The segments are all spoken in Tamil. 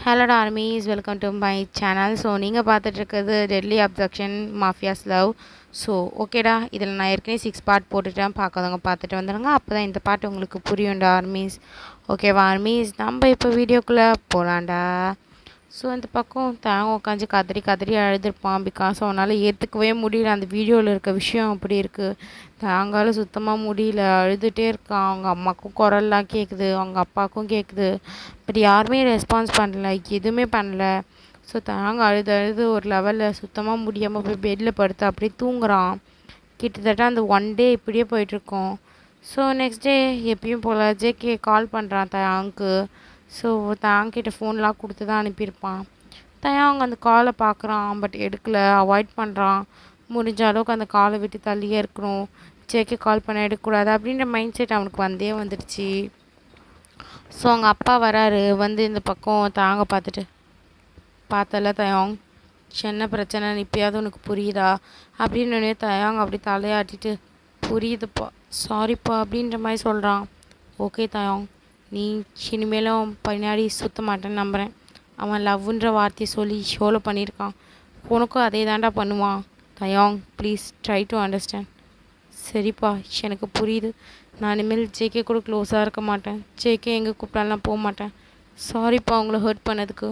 Hello armies, welcome to my channel. So நீங்கள் பார்த்துட்ருக்கிறது deadly obsession mafia's love. So ஓகேடா, இதில் நான் ஏற்கனவே 6 பார்ட் போட்டுட்டேன். பார்க்காதவங்க பார்த்துட்டு வந்துடுங்க. அப்போ தான் இந்த பாட்டு உங்களுக்கு புரியும்டா ஆர்மீஸ். ஓகேவா ஆர்மீஸ், நம்ம இப்போ வீடியோக்குள்ளே போகலான்டா. ஸோ இந்த பக்கம் தாங்க உட்காந்து கதறி கதறி அழுதுருப்பான். பிகாஸ் அவனால் ஏற்றுக்கவே முடியல. அந்த வீடியோவில் இருக்க விஷயம் அப்படி இருக்குது. தாங்கால சுத்தமாக முடியல, அழுதுகிட்டே இருக்கான். அவங்க அம்மாவுக்கும் குரல்லாம் கேட்குது, அவங்க அப்பாவுக்கும் கேட்குது. பட் யாருமே ரெஸ்பான்ஸ் பண்ணல, எதுவுமே பண்ணல. ஸோ தாங்க அழுது அழுது ஒரு லெவலில் சுத்தமாக முடியாமல் போய் பெட்டில் படுத்து அப்படியே தூங்குறான். கிட்டத்தட்ட அந்த ஒன் டே இப்படியே போயிட்டுருக்கோம். ஸோ நெக்ஸ்ட் டே எப்பயும் போல் ஜேகே கால் பண்ணுறான் தயாங்க்கு. ஸோ தயாங்கிட்ட ஃபோன்லாம் கொடுத்து தான் அனுப்பியிருப்பான். தயாங் அந்த காலை பார்க்குறான், பட் எடுக்கலை, அவாய்ட் பண்ணுறான். முடிஞ்ச அளவுக்கு அந்த காலை விட்டு தள்ளியே இருக்கணும், ஜேகே கால் பண்ண எடுக்கக்கூடாது அப்படின்ற மைண்ட் செட் அவனுக்கு வந்துடுச்சு. ஸோ அவங்க அப்பா வராரு. வந்து இந்த பக்கம் தாங்க பார்த்துட்டு, பார்த்தல தயாங், என்ன பிரச்சனை இப்பயாவது உனக்கு புரியுதா அப்படின்னு தயாங் அப்படி தலையாட்டிட்டு, புரியுதுப்பா, சாரிப்பா அப்படின்ற மாதிரி சொல்கிறான். ஓகே தயாங், நீ இனிமேலும் பின்னாடி சுற்ற மாட்டேன்னு நம்புகிறேன். அவன் லவ்ன்ற வார்த்தையை சொல்லி ஷோலோ பண்ணியிருக்கான். உனக்கும் அதே தாண்டா பண்ணுவான். தயாங் ப்ளீஸ் ட்ரை டு அண்டர்ஸ்டாண்ட். சரிப்பா, எனக்கு புரியுது. நான் இனிமேல் ஜேகே கூட க்ளோஸாக இருக்க மாட்டேன். ஜேகே எங்கே கூப்பிட்டாலும் நான் போக மாட்டேன். சாரிப்பா உங்களை ஹர்ட் பண்ணதுக்கு.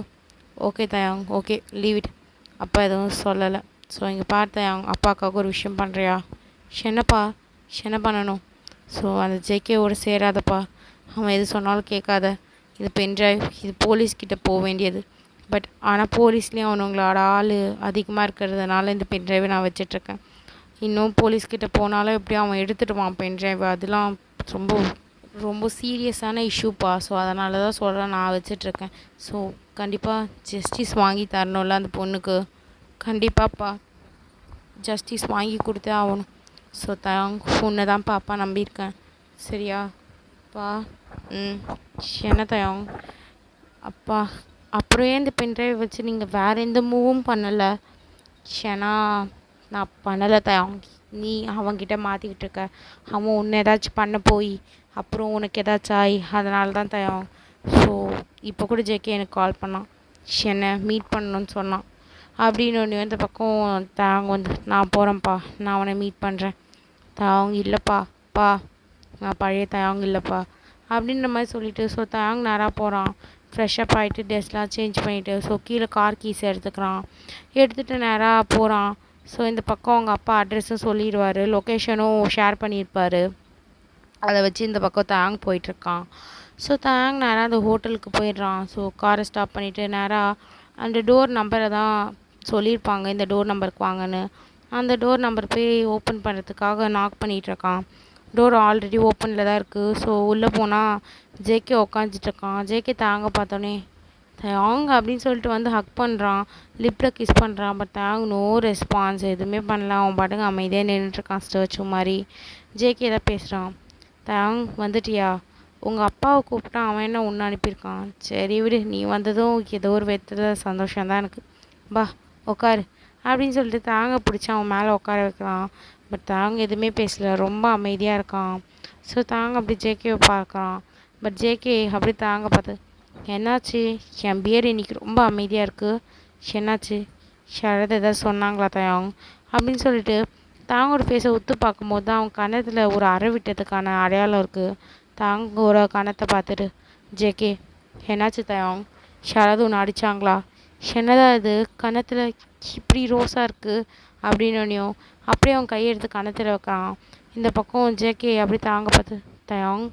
Okay Taehyung, okay leave it. அப்பா எதுவும் சொல்லலை. ஸோ இங்கே பார்த்து தயாங், அப்பாவுக்காக ஒரு விஷயம் பண்ணுறியா? என்னப்பா, என்ன பண்ணணும்? ஸோ அந்த ஜேகேவோட சேராதப்பா. அவன் எது சொன்னாலும் கேட்காத. இது பென்ட்ரைவ், இது போலீஸ்கிட்ட போக வேண்டியது. பட் ஆனால் போலீஸ்லேயும் அவனுங்களோட ஆள் அதிகமாக இருக்கிறதுனால இந்த பென்ட்ரைவை நான் வச்சிட்ருக்கேன். இன்னும் போலீஸ்கிட்ட போனாலும் எப்படியும் அவன் எடுத்துடுவான் பென்ட்ரைவ். அதெல்லாம் ரொம்ப ரொம்ப சீரியஸான இஷ்யூப்பா. ஸோ அதனால தான் சொல்கிறேன், நான் வச்சிட்ருக்கேன். ஸோ கண்டிப்பாக ஜஸ்டிஸ் வாங்கி தரணும்ல அந்த பொண்ணுக்கு. கண்டிப்பாப்பா ஜஸ்டிஸ் வாங்கி கொடுத்தே ஆகணும். ஸோ தயாங், உன்னை தான் அப்பா நம்பியிருக்கேன், சரியா அப்பா? என்ன தயாங் அப்பா, அப்புறம் ஏன் இந்த பென்ட்ரைவ் வச்சு நீங்கள் வேறு எந்த மூவும் பண்ணலை? ஏன்னா நான் பண்ணலை தயாங், நீ அவன்கிட்ட மாற்றிக்கிட்டு இருக்க. அவன் ஒன்று ஏதாச்சும் பண்ண போய் அப்புறம் உனக்கு ஏதாச்சும் ஆகி, அதனால தான் தயாங். ஸோ இப்போ கூட ஜேகே எனக்கு கால் பண்ணான், என்னை மீட் பண்ணணும்னு சொன்னான். அப்படின்னு ஒன்று இந்த பக்கம் தயாங் வந்து, நான் போகிறேன்ப்பா, நான் அவனை மீட் பண்ணுறேன். தயாங் இல்லைப்பா பா, நான் பழைய தயாங் இல்லைப்பா அப்படின்ற மாதிரி சொல்லிவிட்டு, ஸோ தயாங் நேராக போகிறான். ஃப்ரெஷ்ஷப் ஆகிட்டு ட்ரெஸ்லாம் சேஞ்ச் பண்ணிவிட்டு, ஸோ கீழே கார் கீஸ் எடுத்துக்கிறான். எடுத்துகிட்டு நேராக போகிறான். ஸோ இந்த பக்கம் அவங்க அப்பா அட்ரெஸும் சொல்லிடுவார், லொக்கேஷனும் ஷேர் பண்ணியிருப்பார். அதை வச்சு இந்த பக்கம் தயாங் போயிட்டுருக்கான். ஸோ தயாங் நேராக அந்த ஹோட்டலுக்கு போயிடுறான். ஸோ காரை ஸ்டாப் பண்ணிவிட்டு நேராக அந்த டோர் நம்பரை தான் சொல்லியிருப்பாங்க, இந்த டோர் நம்பருக்கு வாங்கன்னு. அந்த டோர் நம்பர் போய் ஓப்பன் பண்ணுறதுக்காக நாக் பண்ணிகிட்ருக்கான். டோர் ஆல்ரெடி ஓப்பனில் தான் இருக்குது. ஸோ உள்ளே போனால் ஜேகே உக்காந்துட்ருக்கான். ஜேகே தாங்க பார்த்தோன்னே தயாங் அப்படின்னு சொல்லிட்டு வந்து ஹக் பண்ணுறான், லிப்பில் கிஸ் பண்ணுறான். பட் தயாங் நோ ரெஸ்பான்ஸ், எதுவுமே பண்ணல. அவன் பாட்டுங்க அமைதியாக நின்றுட்டுருக்கான் ஸ்டாச்சு மாதிரி. ஜேகே தான் பேசுகிறான். தயாங் வந்துட்டியா? உங்கள் அப்பாவை கூப்பிட்டா அவன் என்ன ஒன்று அனுப்பியிருக்கான். சரி விடு, நீ வந்ததும் ஏதோ ஒரு வெத்தத சந்தோஷம்தான் எனக்கு. பா உட்காரு அப்படின்னு சொல்லிட்டு தாங்க பிடிச்சி அவன் மேலே உட்கார வைக்கிறான். பட் தாங்க எதுவுமே பேசலை, ரொம்ப அமைதியாக இருக்கான். ஸோ தாங்க அப்படி ஜேகேவை பார்க்குறான். பட் ஜேகே அப்படி தாங்க பார்த்து, என்னாச்சு? என் பியர் இன்னைக்கு ரொம்ப அமைதியாக இருக்குது, என்னாச்சு? ஷரத் ஏதாவது சொன்னாங்களா தயாங் அப்படின்னு சொல்லிட்டு தாங்கோட ஃபேஸை உத்து பார்க்கும்போது தான் அவன் கணத்தில் ஒரு அறை விட்டதுக்கான அடையாளம் இருக்குது. தாங்க ஒரு கணத்தை பார்த்துட்டு, ஜேகே என்னாச்சு தயாங்? ஷரத் ஒன்று அடித்தாங்களா? என்னதான் இது கணத்தில் இப்படி ரோஸாக இருக்குது அப்படின்னோடனையும் அப்படியே அவன் கையெடுத்து கணத்தில் வைக்கிறான். இந்த பக்கம் ஜேகே அப்படி தாங்க பார்த்து, தயாங்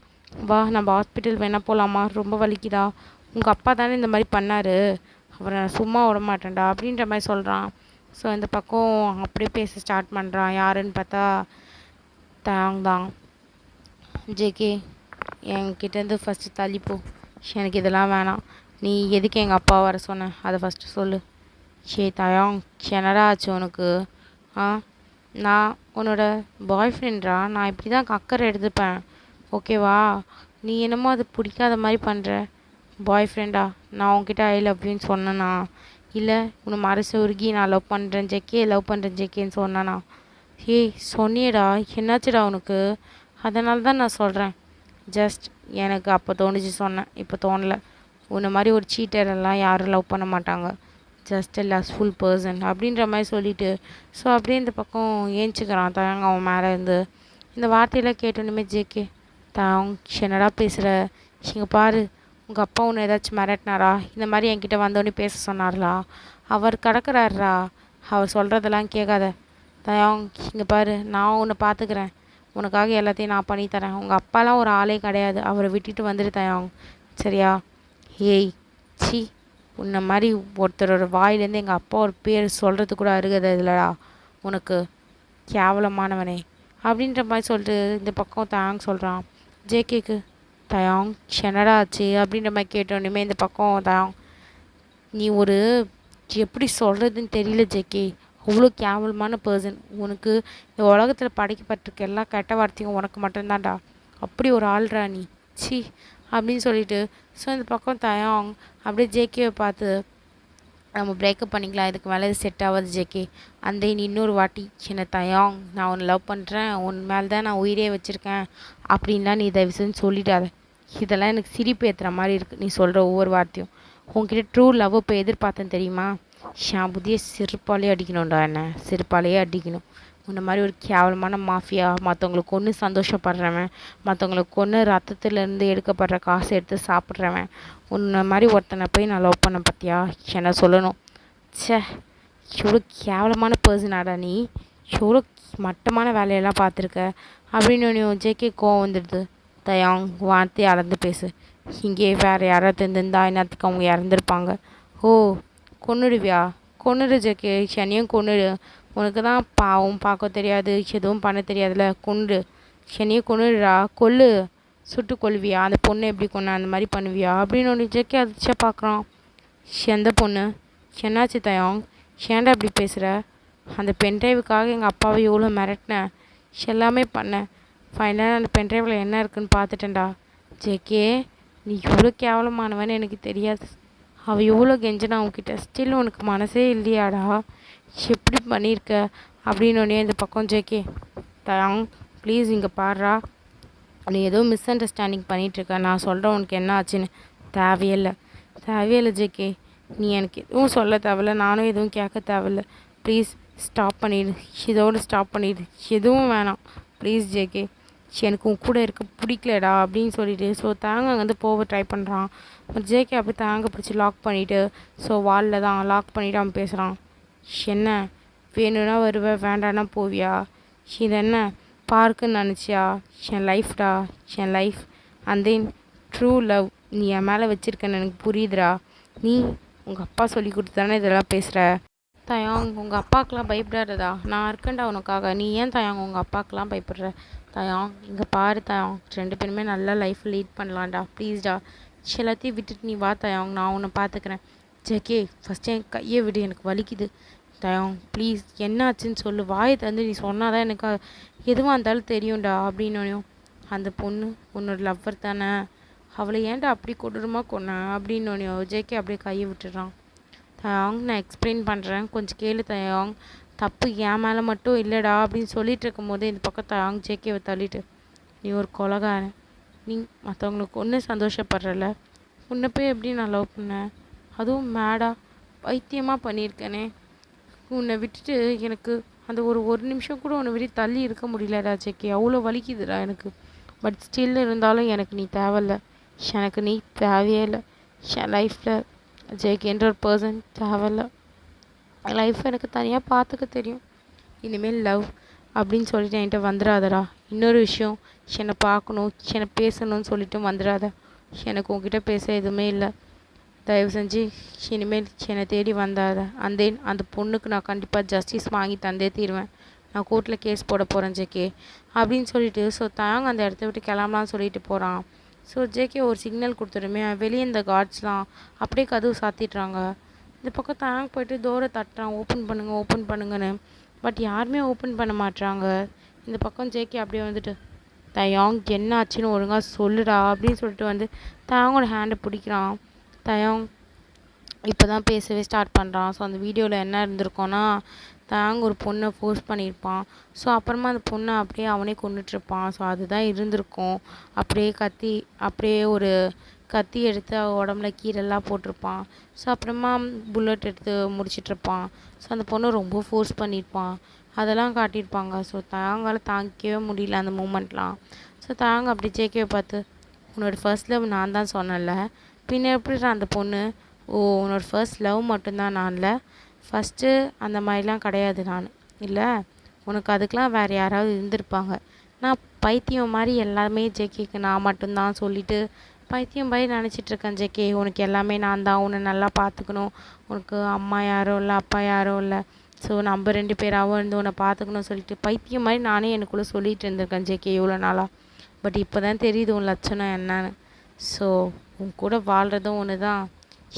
வா நம்ம ஹாஸ்பிட்டல் வேணால் போகலாமா? ரொம்ப வலிக்குதா? உங்கள் அப்பா தானே இந்த மாதிரி பண்ணார், அவரை நான் சும்மா விட மாட்டேன்டா அப்படின்ற மாதிரி சொல்கிறான். ஸோ இந்த பக்கம் அப்படியே பேச ஸ்டார்ட் பண்ணுறான். யாருன்னு பார்த்தா தயாங் தான். ஜேகே என்கிட்டேருந்து ஃபஸ்ட்டு தள்ளிப்போ, எனக்கு இதெல்லாம் வேணாம். நீ எதுக்கு எங்கள் அப்பா வர சொன்ன அதை ஃபஸ்ட்டு சொல்லு. தயாங் என்னடா ஆச்சு உனக்கு? நான் உன்னோட பாய் ஃப்ரெண்ட்ரா, நான் இப்படி தான் அக்கறை எடுத்துப்பேன், ஓகேவா? நீ என்னமோ அது பிடிக்காத மாதிரி பண்ணுற. பாய் ஃப்ரெண்டா, நான் உன்கிட்ட ஐ லவ் யூன்னு சொன்னேனா? இல்லை உன்னை மனசு உருகி நான் லவ் பண்ணுறேன் ஜேகே, லவ் பண்ணுறேன் ஜேகேன்னு சொன்னானா? சொன்னியடா, என்னாச்சுடா உனக்கு? அதனால தான் நான் சொல்கிறேன். ஜஸ்ட் எனக்கு அப்போ தோணுச்சு சொன்னேன், இப்போ தோணலை. உன்னை மாதிரி ஒரு சீட்டரெல்லாம் யாரும் லவ் பண்ண மாட்டாங்க, ஜஸ்ட் அ லஸ்ஃபுல் பர்சன் அப்படின்ற மாதிரி சொல்லிட்டு ஸோ அப்படியே இந்த பக்கம் ஏஞ்சிக்கிறான் தயங் அவன் மேலே இருந்து. இந்த வார்த்தையெல்லாம் கேட்டோன்னுமே ஜேகே தயங் என்னடா பேசுகிற, இங்கே பாரு உங்கள் அப்பா உன்னை ஏதாச்சும் மிரட்டினாரா, இந்த மாதிரி என்கிட்ட வந்தோடனே பேச சொன்னார்லா, அவர் கிடக்குறாருடா, அவர் சொல்கிறதெல்லாம் கேட்காத தயங், இங்கே பாரு நான் உன்னை பார்த்துக்கிறேன், உனக்காக எல்லாத்தையும் நான் பண்ணித்தரேன், உங்கள் அப்பாலாம் ஒரு ஆளே கிடையாது, அவரை விட்டுட்டு வந்துட்டு தயங் சரியா. ஏய் சி, உன்னை மாதிரி ஒருத்தரோட வாயிலேருந்து எங்கள் அப்பா ஒரு பேர் சொல்கிறது கூட அருகதை இல்லைடா உனக்கு, கேவலமானவனே அப்படின்ற மாதிரி சொல்லிட்டு இந்த பக்கம் தயாங் சொல்கிறான். ஜேகேக்கு தயாங் என்னடா ஆச்சு அப்படின்ற மாதிரி கேட்டோன்னுமே இந்த பக்கம் தயாங், நீ ஒரு எப்படி சொல்கிறதுன்னு தெரியல ஜேகே, அவ்வளோ கேவலமான பர்சன், உனக்கு இந்த உலகத்தில் படைக்கப்பட்டிருக்க எல்லா கெட்ட வார்த்தையும் உனக்கு மட்டும்தான்டா, அப்படி ஒரு ஆள்றா நீ, சி அப்படின்னு சொல்லிட்டு ஸோ இந்த பக்கம் தயாங் அப்படியே ஜேகேவை பார்த்து நம்ம பிரேக்கப் பண்ணிக்கலாம், இதுக்கு மேலே இது செட் ஆகாது ஜேகே, அந்த இன்னொரு வாட்டி என்னை தயாங் நான் உன்னை லவ் பண்ணுறேன், உன் மேலே தான் நான் உயிரே வச்சுருக்கேன் அப்படின்லாம் நீ தயவு செஞ்சு சொல்லிடாத, இதெல்லாம் எனக்கு சிரிப்பு ஏற்றுற மாதிரி இருக்குது நீ சொல்கிற ஒவ்வொரு வார்த்தையும், உன்கிட்ட ட்ரூ லவ் இப்போ எதிர்பார்த்தேன்னு தெரியுமா, ஷாம் புதிய செருப்பாலேயே அடிக்கணும்டா, என்ன செருப்பாலேயே அடிக்கணும், உன்ன மாதிரி ஒரு கேவலமான மாஃபியா, மற்றவங்களுக்கு கொன்று சந்தோஷப்படுறவன், மற்றவங்களுக்கு கொன்று ரத்தத்துலேருந்து எடுக்கப்படுற காசை எடுத்து சாப்பிட்றவன், உன்னை மாதிரி ஒருத்தனை போய் நான் லவ் பண்ண பார்த்தியா, என்ன சொல்லணும், ச்சே எவ்வளோ கேவலமான பர்சனாடா நீ, எவ்வளோ மட்டமான வேலையெல்லாம் பார்த்துருக்க அப்படின்னு ஜேகே கோவம் வந்துடுது. தயாங் வார்த்தையை அளந்து பேசு, இங்கே வேறு யாராவது இருந்திருந்தா என்னத்துக்கு அவங்க இறந்துருப்பாங்க, ஓ கொன்னுடுவியா, கொன்னுடு ஜேகே, என்னையும் கொன்னுடு, உனக்கு தான் பாவம் பார்க்க தெரியாது, எதுவும் பண்ண தெரியாதுல்ல, கொண்டு என்னையும் கொன்னுடுடா, கொல்லு, சுட்டு கொல்வியா, அந்த பொண்ணை எப்படி கொன்ன அந்த மாதிரி பண்ணுவியா அப்படின்னு ஒன்று ஜேகே அதிர்ச்சியாக பார்க்குறான். எந்த பொண்ணு, என்னாச்சு தயாங், ஏன்டா இப்படி பேசுகிற, அந்த பென்ட்ரைவுக்காக எங்கள் அப்பாவை எவ்வளோ மிரட்டினேன், எல்லாமே பண்ணேன், ஃபைனலாக அந்த பென்ட்ரைவில் என்ன இருக்குன்னு பார்த்துட்டேன்டா, ஜேகே நீ எவ்வளோ கேவலமானவன்னு எனக்கு தெரியாது, அவள் எவ்வளோ கெஞ்சனா அவன்கிட்ட, ஸ்டில் உனக்கு மனசே இல்லையாடா, எப்படி பண்ணியிருக்க அப்படின்னு இந்த பக்கம் ஜேகே தயாங் ப்ளீஸ் இங்கே பாடுறா, நீ ஏதோ மிஸ் அண்டர்ஸ்டாண்டிங் பண்ணிகிட்ருக்க, நான் சொல்கிறேன் உனக்கு என்ன ஆச்சுன்னு, தேவையில்லை ஜேகே, நீ எனக்கு எதுவும் சொல்ல தேவையில்ல, நானும் எதுவும் கேட்க தேவையில்ல, ப்ளீஸ் ஸ்டாப் பண்ணிடு, இதோடு ஸ்டாப் பண்ணிடு, எதுவும் வேணாம் ப்ளீஸ் ஜேகே, எனக்கு உன் கூட இருக்க பிடிக்கலடா அப்படின்னு சொல்லிட்டு ஸோ தாங்க அங்கேருந்து போக ட்ரை பண்ணுறான். ஜேகே அப்படி தாங்க பிடிச்சி லாக் பண்ணிவிட்டு ஸோ வாலில் தான் லாக் பண்ணிவிட்டு அவன் பேசுகிறான். என்ன வேணும்னா வருவேன், வேண்டான்னா போவியா, இது என்ன பார்க்குன்னு நினச்சியா, என் லைஃப்டா, என் life and then true love நீ என் மேலே வச்சுருக்கேன்னு எனக்கு புரியுதுடா, நீ உங்கள் அப்பா சொல்லி கொடுத்து தானே இதெல்லாம் பேசுகிற, தயாங் உங்கள் அப்பாக்கெலாம் பயப்படாதடா, நான் இருக்கேன்டா உனக்காக, நீ ஏன் தயாங் உங்கள் அப்பாக்கெலாம் பயப்படுற, தயாங் இங்கே பாரு தயாங், 2 பேருமே நல்லா லைஃப் லீட் பண்ணலாம்டா, ப்ளீஸ்டா எல்லாத்தையும் விட்டுட்டு நீ வா தயாங், நான் உன்னை பார்த்துக்கிறேன், ஜேகே ஃபஸ்ட்டு என் கையை விடு, எனக்கு வலிக்குது, தயாங் ப்ளீஸ் என்னாச்சுன்னு சொல்லு, வாயை தந்து நீ சொன்னால் தான் எனக்கு எதுவாக இருந்தாலும் தெரியும்டா அப்படின்னு. அந்த பொண்ணு உன்னோட லவ்வர் தானே, அவளை ஏன்டா அப்படி கொடூரமாக கொன்ன அப்படின்னு ஜேகே அப்படியே கையை விட்டுடுறான். தயாங் நான் எக்ஸ்பிளைன் பண்ணுறேன், கொஞ்சம் கேளு தயாங், தப்பு என் மேலே மட்டும் இல்லைடா அப்படின்னு சொல்லிட்டு இருக்கும்போது இந்த பக்கம் தயாங் ஜேகேவை தள்ளிட்டு, நீ ஒரு கொலகாரன், நீ மற்றவங்களுக்கு ஒன்று சந்தோஷப்படுறல, உன்னை போய் எப்படி நான் லவ் பண்ணேன், அதுவும் மேடா வைத்தியமாக பண்ணியிருக்கேனே, உன்னை விட்டுட்டு எனக்கு அந்த ஒரு நிமிஷம் கூட உன்னை விட்டு தள்ளி இருக்க முடியலடா ஜேகே, அவ்வளோ வலிக்குதுடா எனக்கு, பட் ஸ்டில் இருந்தாலும் எனக்கு நீ தேவையில்ல, எனக்கு நீ தேவையே இல்லை, என் லைஃப்பில் ஜேகேன்ற ஒரு பர்சன் தேவையில்ல, லைஃப் எனக்கு தனியாக பார்த்துக்க தெரியும், இனிமேல் லவ் அப்படின்னு சொல்லிட்டு என்கிட்ட வந்துடாதடா, இன்னொரு விஷயம் என்னை பார்க்கணும் என்னை பேசணும்னு சொல்லிட்டு வந்துடாத, எனக்கு உங்ககிட்ட பேச எதுவுமே இல்லை, தயவு செஞ்சு இனிமேல் என்னை தேடி வந்தாத, அந்த பொண்ணுக்கு நான் கண்டிப்பாக ஜஸ்டிஸ் வாங்கி தந்தே தீருவேன், நான் கோர்ட்டில் கேஸ் போட போகிறேன் ஜேகே அப்படின்னு சொல்லிட்டு ஸோ தாங்க அந்த இடத்த விட்டு கிளம்பலான்னு சொல்லிட்டு போகிறான். ஸோ ஜேகே ஒரு சிக்னல் கொடுத்துருமே, வெளியே இந்த கார்ட்ஸ்லாம் அப்படியே கதவு சாத்திடுறாங்க. இந்த பக்கம் தாங்க போயிட்டு டோரை தட்டுறான், ஓப்பன் பண்ணுங்கன்னு, பட் யாருமே ஓப்பன் பண்ண மாட்றாங்க. இந்த பக்கம் ஜேகே அப்படியே வந்துட்டு, தயாங் என்ன ஆச்சுன்னு ஒழுங்காக சொல்லுடா அப்படின்னு சொல்லிட்டு வந்து தயாங்கோட ஹேண்டை பிடிக்கிறான். தயாங் இப்போ தான் பேசவே ஸ்டார்ட் பண்ணுறான். ஸோ அந்த வீடியோவில் என்ன இருந்திருக்கோன்னா, தயாங் ஒரு பொண்ணை ஃபோர்ஸ் பண்ணியிருப்பான். ஸோ அப்புறமா அந்த பொண்ணை அப்படியே அவனே கொண்டுட்ருப்பான். ஸோ அதுதான் இருந்திருக்கும். அப்படியே கத்தி அப்படியே ஒரு கத்தி எடுத்து அவள் உடம்புல கீரெல்லாம் போட்டிருப்பான். ஸோ அப்புறமா புல்லட் எடுத்து முடிச்சிட்ருப்பான். ஸோ அந்த பொண்ணு ரொம்ப ஃபோர்ஸ் பண்ணியிருப்பான். அதெல்லாம் காட்டியிருப்பாங்க. ஸோ தயாங்கால தாங்கிக்கவே முடியல அந்த மூமெண்ட்லாம். ஸோ தயாங்க அப்படி ஜேகேவை பார்த்து, உன்னோட ஃபர்ஸ்ட் லவ் நான் தான் சொன்னேன்ல, பின்ன எப்படிடா அந்த பொண்ணு, ஓ உன்னோட ஃபர்ஸ்ட் லவ் மட்டும்தான் நான்ல, ஃபஸ்ட்டு அந்த மாதிரிலாம் கிடையாது நான், இல்லை உனக்கு அதுக்கெலாம் வேறு யாராவது இருந்திருப்பாங்க. நான் பைத்தியம் மாதிரி எல்லாமே ஜேகேக்கு நான் மட்டும்தான் சொல்லிட்டு பைத்தியம் மாதிரி நினச்சிட்ருக்கேன் ஜேகே. உனக்கு எல்லாமே நான் தான், உன்னை நல்லா பார்த்துக்கணும், உனக்கு அம்மா யாரும் இல்லை, அப்பா யாரும் இல்லை, ஸோ நம்ம 2 பேராகவும் இருந்து உன்னை பார்த்துக்கணும் சொல்லிட்டு பைத்தியம் மாதிரி நானே எனக்குள்ளே சொல்லிகிட்டு இருந்திருக்கேன் ஜேகே இவ்வளோ நாளாக. பட் இப்போ தான் தெரியுது உன் லட்சணம் என்னன்னு. ஸோ உன் கூட வாழ்கிறதும் ஒன்று தான்,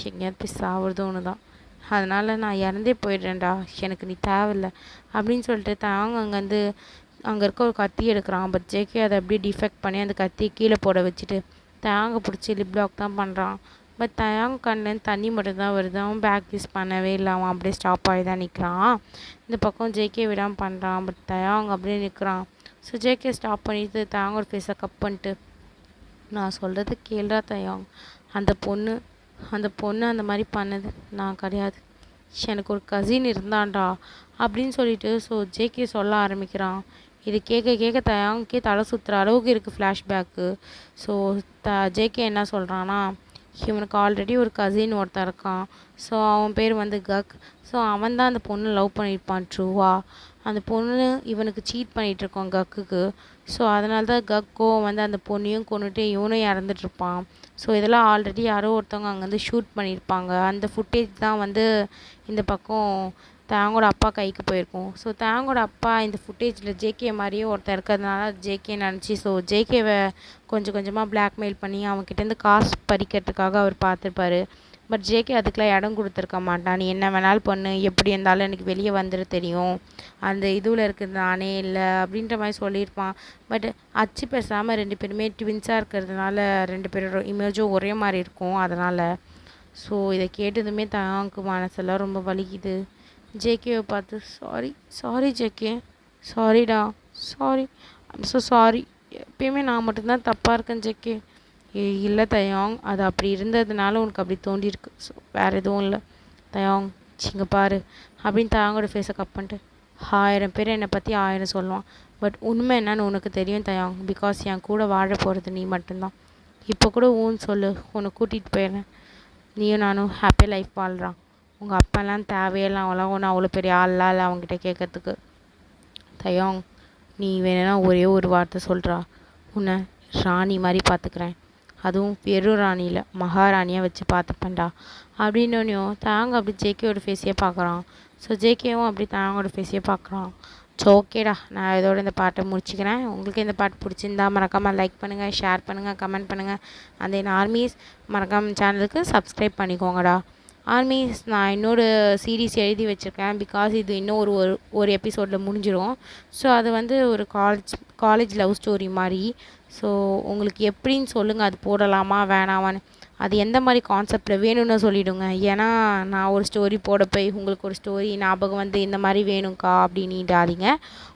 எங்கேயாவது போய் சாவுறதும் ஒன்று தான். அதனால் நான் இறந்தே போயிடுறேன்டா, எனக்கு நீ தேவையில்லை அப்படின்னு சொல்லிட்டு தாங்க அங்கேருந்து அங்கே இருக்க ஒரு கத்தி எடுக்கிறான். பட் ஜேகே அதை அப்படியே டிஃபெக்ட் பண்ணி அந்த கத்தியை கீழே போட வச்சுட்டு தயாங்க பிடிச்சி லிப் லாக் தான் பண்ணுறான். பட் தயாங்க கண்ணுலேருந்து தண்ணி மட்டும் தான் வருது. அவன் பேக் யூஸ் பண்ணவே இல்லை, அவன் அப்படியே ஸ்டாப் ஆகி தான் நிற்கிறான். இந்த பக்கம் ஜேகே விடாமல் பண்ணுறான். பட் தயாங்க அப்படியே நிற்கிறான். ஸோ ஜேகே ஸ்டாப் பண்ணிட்டு தயாங்கோட ஃபேஸை கப் பண்ணிட்டு, நான் சொல்கிறது கேள்றா தயாங், அந்த பொண்ணு அந்த மாதிரி பண்ணது நான் கிடையாது, எனக்கு ஒரு கசின் இருந்தான்டா அப்படின்னு சொல்லிட்டு ஸோ ஜேகே சொல்ல ஆரம்பிக்கிறான். இது கேட்க தயாங்கே தலை சுற்றுற அளவுக்கு இருக்குது ஃப்ளாஷ்பேக்கு. ஸோ ஜேகே என்ன சொல்கிறான்னா, இவனுக்கு ஆல்ரெடி ஒரு கசின் ஒருத்தன் இருக்கான். ஸோ அவன் பேர் வந்து கக். ஸோ அவன் தான் அந்த பொண்ணு லவ் பண்ணியிருப்பான் ட்ரூவா. அந்த பொண்ணு இவனுக்கு சீட் பண்ணிகிட்ருக்கோம் கக்குக்கு. ஸோ அதனால தான் கக்கோ வந்து அந்த பொண்ணையும் கொண்டுட்டு இவனும் இறந்துட்டுருப்பான். ஸோ இதெல்லாம் ஆல்ரெடி யாரோ ஒருத்தவங்க அங்கேருந்து ஷூட் பண்ணியிருப்பாங்க. அந்த ஃபுட்டேஜ் தான் வந்து இந்த பக்கம் தயாங்கோட அப்பா கைக்கு போயிருக்கும். ஸோ தயாங்கோட அப்பா இந்த ஃபுட்டேஜில் ஜேகே மாதிரியே ஒருத்தர் இருக்கிறதுனால ஜேகே நினச்சி ஸோ ஜேகேவை கொஞ்சம் கொஞ்சமாக பிளாக்மெயில் பண்ணி அவன்கிட்டேருந்து காசு பறிக்கிறதுக்காக அவர் பார்த்துருப்பாரு. பட் ஜேகே அதுக்கெலாம் இடம் கொடுத்துருக்க மாட்டான். நீ என்ன வேணாலும் பண்ணு, எப்படி இருந்தாலும் எனக்கு வெளியே வந்துட தெரியும், அந்த இதுவில் இருக்கிறது நானே இல்லை அப்படின்ற மாதிரி சொல்லியிருப்பான். பட் அச்சு பேசாமல் 2 பேருமே ட்வின்ஸாக இருக்கிறதுனால 2 பேரோட இமேஜும் ஒரே மாதிரி இருக்கும். அதனால் ஸோ இதை கேட்டதுமே தயாங்க்கு மனசெல்லாம் ரொம்ப வலிக்குது. ஜேகேவை பார்த்து, சாரி ஜேகே, சாரிடா, சாரி, ஐம் ஸோ சாரி, எப்பயுமே நான் மட்டும்தான் தப்பாக இருக்கேன் ஜேகே. இல்லை தயாங், அது அப்படி இருந்ததுனால உனக்கு அப்படி தோண்டியிருக்கு, ஸோ வேறு எதுவும் இல்லை தயாங். இங்கே பாரு அப்படின்னு தயாங்கோட ஃபேஸை கப் பண்ணிட்டு, 1000 பேர் என்னை பற்றி 1000 சொல்லுவான், பட் உண்மை என்னன்னு உனக்கு தெரியும் தயாங், பிகாஸ் என் கூட வாழ போகிறது நீ மட்டும்தான். இப்போ கூட ஊன்னு சொல்லு, உன்னை கூட்டிகிட்டு போயிடுறேன், நீயும் நானும் ஹாப்பி லைஃப் வாழ்கிறான். உங்கள் அப்பாலாம் தேவையெல்லாம் அவளாம் ஒன்றும் அவ்வளோ பெரிய ஆள்லாம் இல்லை அவங்ககிட்ட கேட்கறதுக்கு. தயாங், நீ வேணும்னா ஒரே ஒரு வார்த்தை சொல்கிறா, உன்னை ராணி மாதிரி பார்த்துக்கிறேன், அதுவும் வெறும் ராணி இல்லை மகாராணியாக வச்சு பார்த்துப்பேன்டா அப்படின்னோனையும் தயாங்க அப்படி ஜேகேவோட ஃபேஸையே பார்க்குறான். ஸோ ஜேகேவும் அப்படி தயாங்கோட ஃபேஸையே பார்க்குறான். ஸோ ஓகேடா, நான் இதோட இந்த பாட்டை முடிச்சுக்கிறேன். உங்களுக்கு இந்த பாட்டு பிடிச்சிருந்தா மறக்காமல் லைக் பண்ணுங்கள், ஷேர் பண்ணுங்கள், கமெண்ட் பண்ணுங்கள். அந்த ஆர்மிஸ் மறக்காமல் சேனலுக்கு சப்ஸ்கிரைப் பண்ணிக்கோங்கடா. ஆர்மிஸ் நான் இன்னொரு சீரீஸ் எழுதி வச்சுருக்கேன். பிகாஸ் இது இன்னும் ஒரு எபிசோடில் முடிஞ்சிடும். ஸோ அது வந்து ஒரு காலேஜ் லவ் ஸ்டோரி மாதிரி. ஸோ உங்களுக்கு எப்படின்னு சொல்லுங்கள், அது போடலாமா வேணாமான்னு, அது எந்த மாதிரி கான்செப்டில் வேணும்னு சொல்லிவிடுங்க. ஏன்னா நான் ஒரு ஸ்டோரி போட போய் உங்களுக்கு ஒரு ஸ்டோரி ஞாபகம் வந்து இந்த மாதிரி வேணும்க்கா அப்படின்னுடாதீங்க.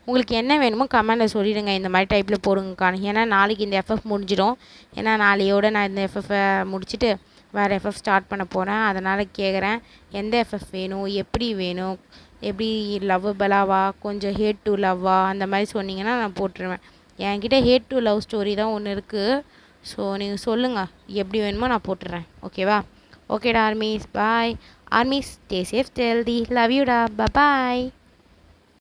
உங்களுக்கு என்ன வேணுமோ கமெண்டில் சொல்லிவிடுங்க, இந்த மாதிரி டைப்பில் போடுங்கக்கான்னு. ஏன்னா நாளைக்கு இந்த எஃப்எஃப் முடிஞ்சிடும். ஏன்னா நாளையோடு நான் இந்த எஃப்எஃப்பை முடிச்சுட்டு வேறு எஃப்எஃப் ஸ்டார்ட் பண்ண போகிறேன். அதனால் கேட்குறேன், எந்த எஃப்எஃப் வேணும், எப்படி வேணும், எப்படி லவ்வபலாவா, கொஞ்சம் ஹேட் டு லவ்வா, அந்த மாதிரி சொன்னீங்கன்னா நான் போட்டுருவேன். என்கிட்ட ஹேட் டு லவ் ஸ்டோரி தான் ஒன்று இருக்குது. ஸோ நீங்கள் சொல்லுங்கள், எப்படி வேணுமோ நான் போட்டுடுறேன். ஓகேவா? ஓகேடா armies, bye armies, stay safe, healthy, love யூடா, பாய்.